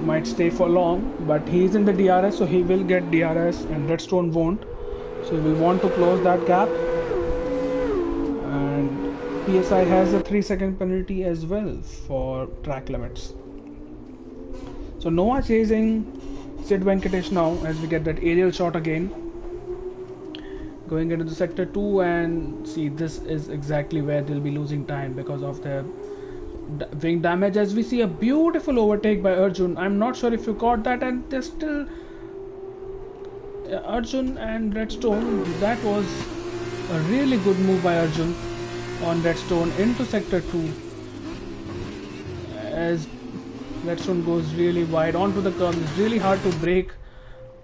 might stay for long, but he's in the DRS, so he will get DRS and Redstone won't. So we want to close that gap. And PSI has a 3-second penalty as well for track limits. So Noah chasing Sid Venkatesh now as we get that aerial shot again. Going into the sector 2, and see, this is exactly where they'll be losing time because of their wing damage, as we see a beautiful overtake by Arjun. I'm not sure if you caught that, and there's still Arjun and Redstone. That was a really good move by Arjun on Redstone into sector 2 as Redstone goes really wide onto the curb. It's really hard to brake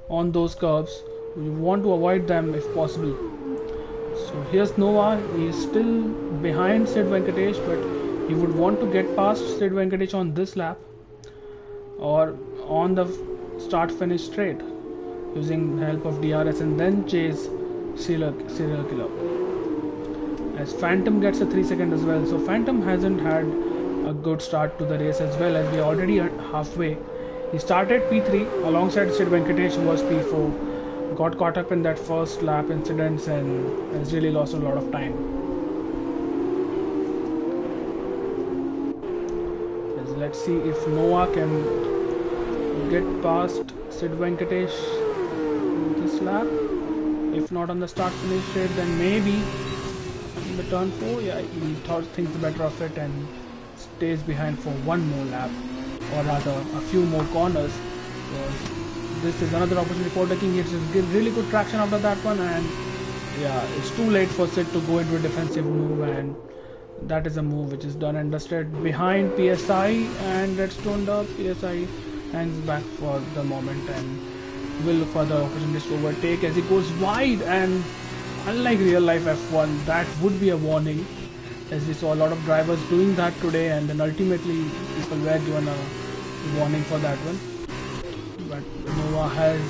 on those curves. You want to avoid them if possible. So here's Noah. He's still behind Sid Venkatesh, but he would want to get past Sid Venkatesh on this lap or on the start finish straight using the help of DRS and then chase Serial Killer. As Phantom gets a 3-second as well. So Phantom hasn't had a good start to the race as well, as we are already halfway. He started P3 alongside Sid Venkatesh, who was P4. Got caught up in that first lap incidents and has really lost a lot of time. Let's see if Noah can get past Sid Venkatesh this lap. If not on the start finish straight, then maybe in the turn 4. Yeah, he thinks better of it and stays behind for one more lap, or rather a few more corners. This is another opportunity for taking. It's really good traction after that one, and yeah, it's too late for Sid to go into a defensive move, and that is a move which is done and dusted behind PSI and Redstone Derp. PSI hangs back for the moment and will look for the opportunities to overtake as he goes wide, and unlike real life F1, that would be a warning, as we saw a lot of drivers doing that today, and then ultimately people were given a warning for that one. But Noah has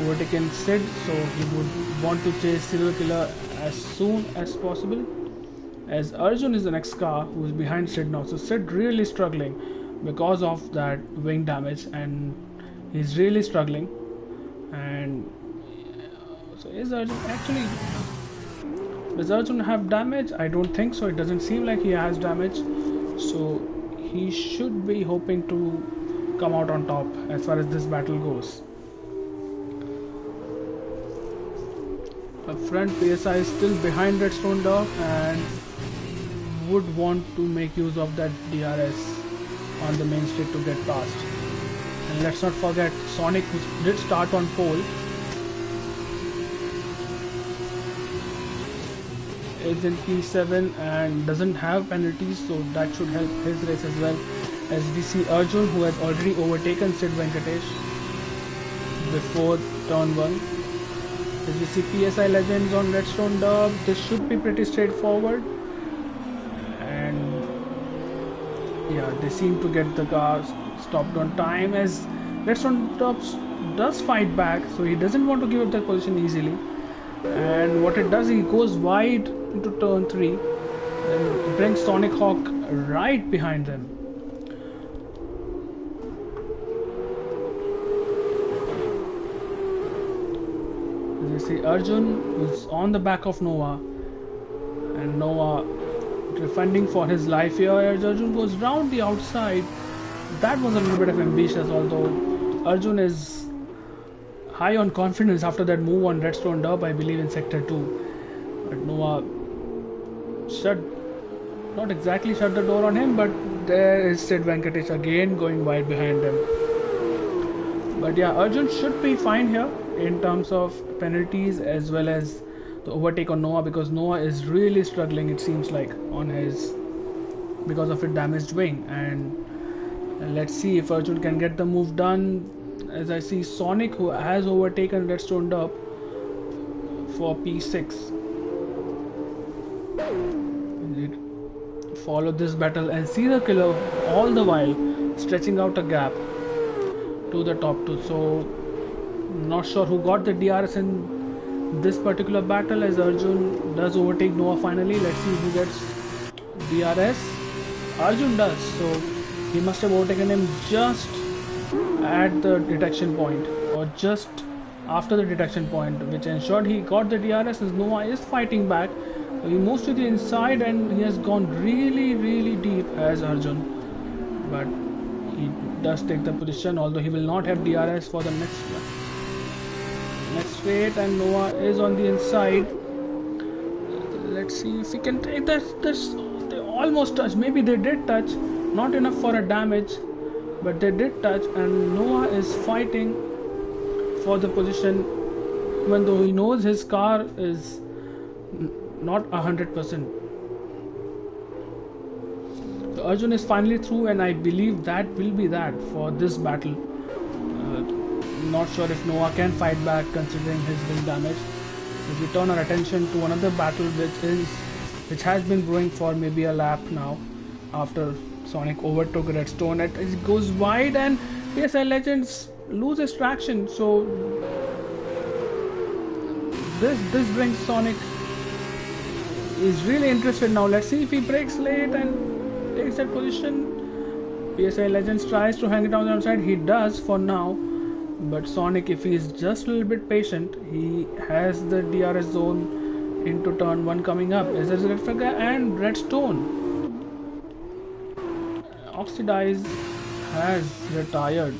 overtaken Sid, so he would want to chase Serial Killer as soon as possible, as Arjun is the next car who is behind Sid now. So Sid really struggling because of that wing damage, and he's really struggling. And so is Arjun actually, does Arjun have damage? I don't think so. It doesn't seem like he has damage, so he should be hoping to come out on top as far as this battle goes. Up front, PSI is still behind Redstone Derp and would want to make use of that DRS on the main straight to get past. And let's not forget Sonic, who did start on pole, is in P7 and doesn't have penalties, so that should help his race as well. As we see Arjun, who has already overtaken Sid Venkatesh, before turn 1. As we see PSI Legends on Redstone Dub, this should be pretty straightforward. And yeah, they seem to get the car stopped on time as Redstone Dub does fight back, so he doesn't want to give up that position easily. And what it does, he goes wide into turn 3 and brings Sonic Hawk right behind them. You see Arjun is on the back of Noah, and Noah defending for his life here as Arjun goes round the outside. That was a little bit of ambitious, although Arjun is high on confidence after that move on Redstone Dub, I believe in Sector 2. But Noah not exactly shut the door on him, but there is Sid Venkatesh again going wide behind him. But yeah, Arjun should be fine here in terms of penalties as well as the overtake on Noah, because Noah is really struggling, it seems like, on his because of a damaged wing. And let's see if Arjun can get the move done, as I see Sonic, who has overtaken Redstone Dub for P6. Follow this battle and see the killer all the while stretching out a gap to the top 2. So not sure who got the DRS in this particular battle, as Arjun does overtake Noah finally. Let's see who gets DRS. Arjun does, so he must have overtaken him just at the detection point or just after the detection point, which ensured he got the DRS as Noah is fighting back. So he moves to the inside and he has gone really deep as Arjun, but he does take the position, although he will not have DRS for the next straight, and Noah is on the inside. Let's see if he can take this. They almost touch, maybe they did touch, not enough for a damage, but they did touch, and Noah is fighting for the position even though he knows his car is not 100%. So Arjun is finally through, and I believe that will be that for this battle. Not sure if Noah can fight back considering his wing damage. So we turn our attention to another battle which has been brewing for maybe a lap now after Sonic overtook Redstone. It goes wide and PSI Legends loses traction, so this brings Sonic is really interested now. Let's see if he breaks late and takes that position. PSI Legends tries to hang it on the outside. He does for now, but Sonic, if he is just a little bit patient, he has the DRS zone into turn 1 coming up. As a red flag and Redstone. Oxidize has retired,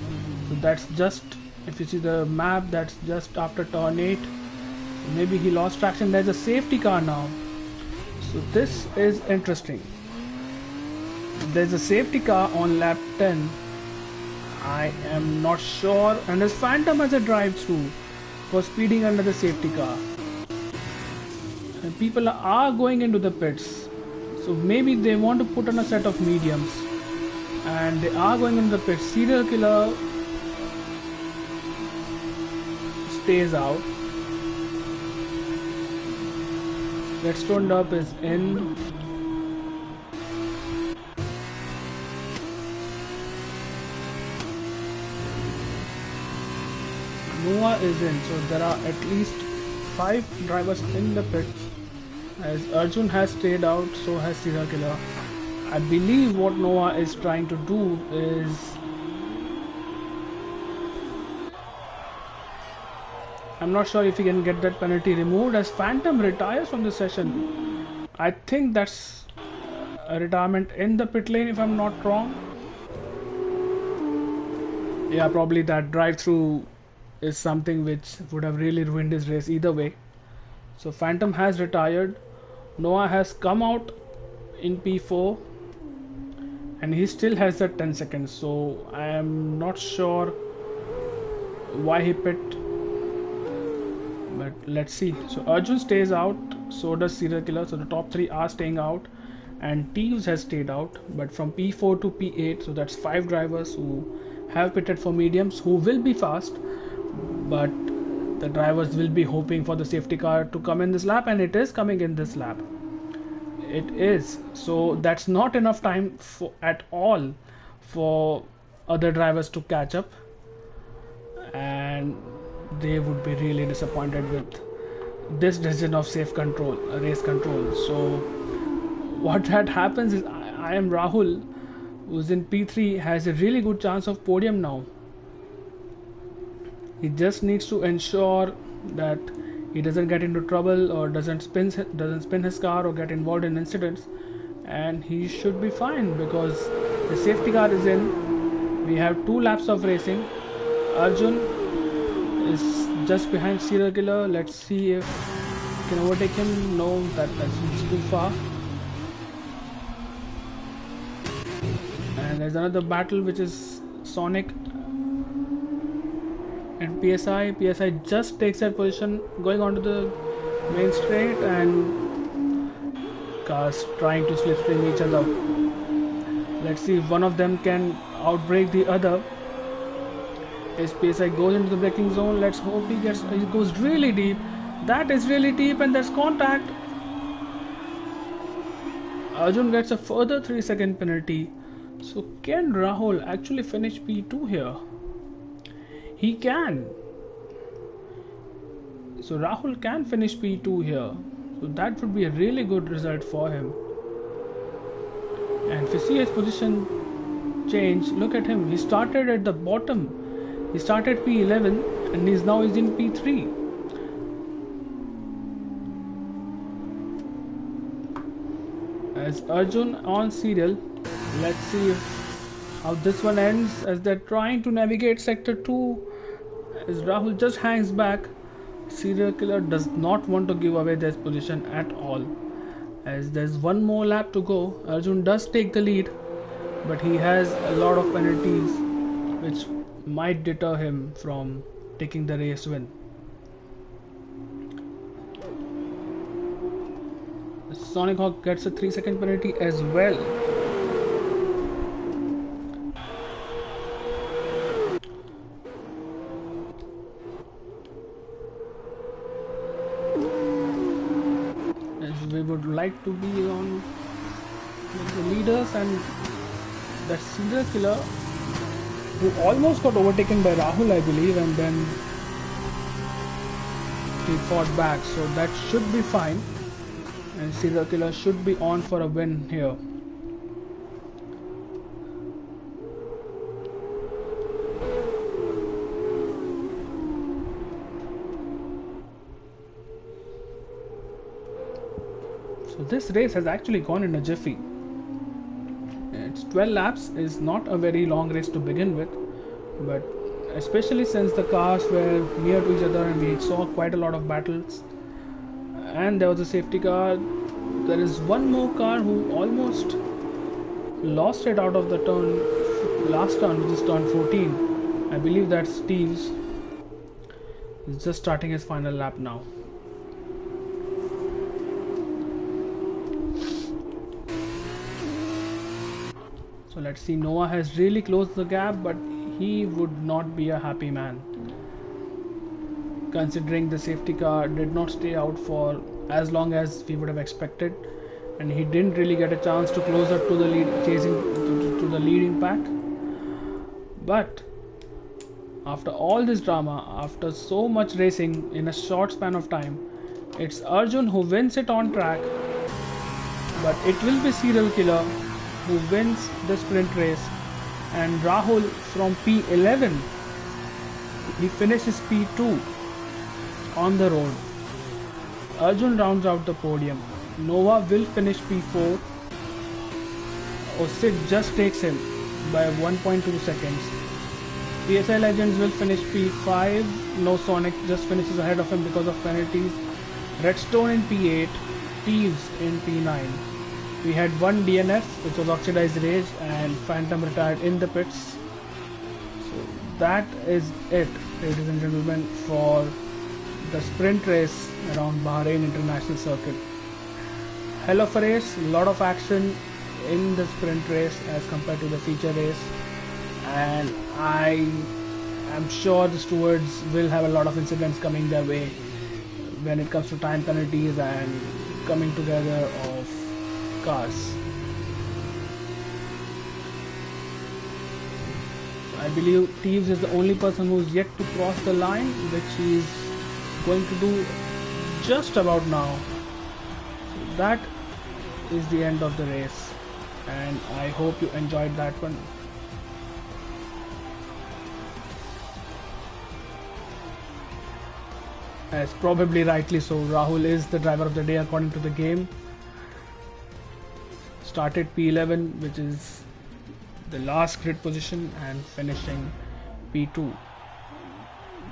so that's just, if you see the map, that's just after turn 8. Maybe he lost traction. There's a safety car now, so this is interesting. There's a safety car on lap 10. I am not sure, and his Phantom has a drive-through for speeding under the safety car, and people are going into the pits, so maybe they want to put on a set of mediums, and they are going into the pits. Serial Killer stays out. Redstone Dub is in. Noah is in, so there are at least 5 drivers in the pits. As Arjun has stayed out, so has Serial Killer. I believe what Noah is trying to do is, I'm not sure if he can get that penalty removed as Phantom retires from the session. I think that's a retirement in the pit lane if I'm not wrong. Yeah, probably that drive-through is something which would have really ruined his race either way. So Phantom has retired. Noah has come out in P4 and he still has that 10 seconds, so I am not sure why he pit, but let's see. So Arjun stays out, so does Serial Killer, so the top 3 are staying out, and Teeves has stayed out. But from P4 to P8, so that's 5 drivers who have pitted for mediums, who will be fast, but the drivers will be hoping for the safety car to come in this lap, and it is coming in this lap. It is. So that's not enough time at all for other drivers to catch up, and they would be really disappointed with this decision of race control. So what that happens is I am Rahul, who's in P3, has a really good chance of podium now. He just needs to ensure that he doesn't get into trouble or doesn't spin his car or get involved in incidents, and he should be fine because the safety car is in. We have 2 laps of racing. Arjun is just behind Serial Killer. Let's see if he can overtake him. No, that's too far. And there's another battle, which is Sonic and PSI. PSI just takes that position going onto the main straight, and cars trying to slipstream each other. Let's see if one of them can outbrake the other. As PSI goes into the braking zone, let's hope he goes really deep. That is really deep, and there's contact. Arjun gets a further 3-second penalty. So can Rahul actually finish P2 here? He can. So Rahul can finish P2 here. So that would be a really good result for him. And if you see his position change, look at him. He started at the bottom. He started P11 and he's in P3. As Arjun on Serial, let's see how this one ends as they're trying to navigate sector 2. As Rahul just hangs back, Serial Killer does not want to give away this position at all. As there's one more lap to go, Arjun does take the lead, but he has a lot of penalties which might deter him from taking the race win. Sonic Hawk gets a 3-second penalty as well. As we would like to be on with the leaders, and that Serial Killer, who almost got overtaken by Rahul, I believe, and then he fought back, so that should be fine, and Serial Killer should be on for a win here. So this race has actually gone in a jiffy. It's 12 laps, is not a very long race to begin with, but especially since the cars were near to each other and we saw quite a lot of battles, and there was a safety car. There is one more car who almost lost it out of the last turn, which is turn 14. I believe that's Steve's. He's just starting his final lap now. So let's see, Noah has really closed the gap, but he would not be a happy man, considering the safety car did not stay out for as long as we would have expected, and he didn't really get a chance to close up to the lead, chasing to the leading pack. But after all this drama, after so much racing in a short span of time, it's Arjun who wins it on track, but it will be Serial Killer who wins the sprint race, and Rahul from P11, he finishes P2 on the road. Arjun rounds out the podium. Noah will finish P4. Osid just takes him by 1.2 seconds. PSI Legends will finish P5. No, Sonic just finishes ahead of him because of penalties. Redstone in P8. Thieves in P9. We had one DNF, which was Oxidized Rage, and Phantom retired in the pits. So that is it, ladies and gentlemen, for the sprint race around Bahrain International Circuit. Hell of a race, lot of action in the sprint race as compared to the feature race, and I I'm sure the stewards will have a lot of incidents coming their way when it comes to time penalties and coming together of cars. I believe Teves is the only person who's yet to cross the line, which he's going to do just about now. So that is the end of the race, and I hope you enjoyed that one. As probably rightly so, Rahul is the driver of the day according to the game. Started P11, which is the last grid position, and finishing P2.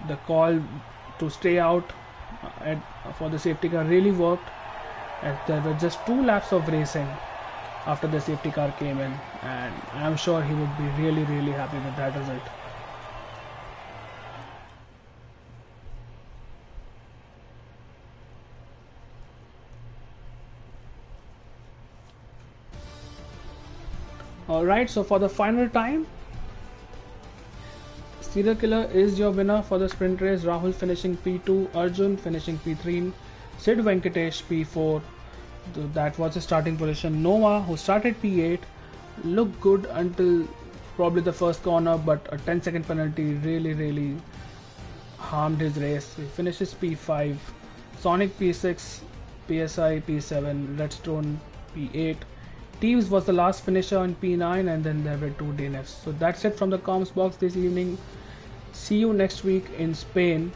The call to stay out for the safety car really worked, as there were just 2 laps of racing after the safety car came in, and I'm sure he would be really happy with that result. Alright, so for the final time, Serial Killer is your winner for the sprint race. Rahul finishing P2, Arjun finishing P3, Sid Venkatesh P4. That was the starting position. Noah, who started P8, looked good until probably the first corner, but a 10-second penalty really harmed his race. He finishes P5, Sonic P6, PSI P7, Redstone P8. Teves was the last finisher on P9, and then there were 2 DNFs. So that's it from the comms box this evening. See you next week in Spain,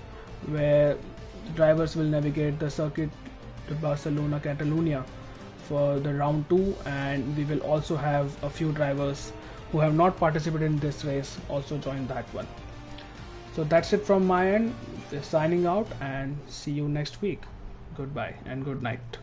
where drivers will navigate the circuit to Barcelona, Catalonia for the round 2, and we will also have a few drivers who have not participated in this race also join that one. So that's it from my end. We're signing out and see you next week. Goodbye and good night.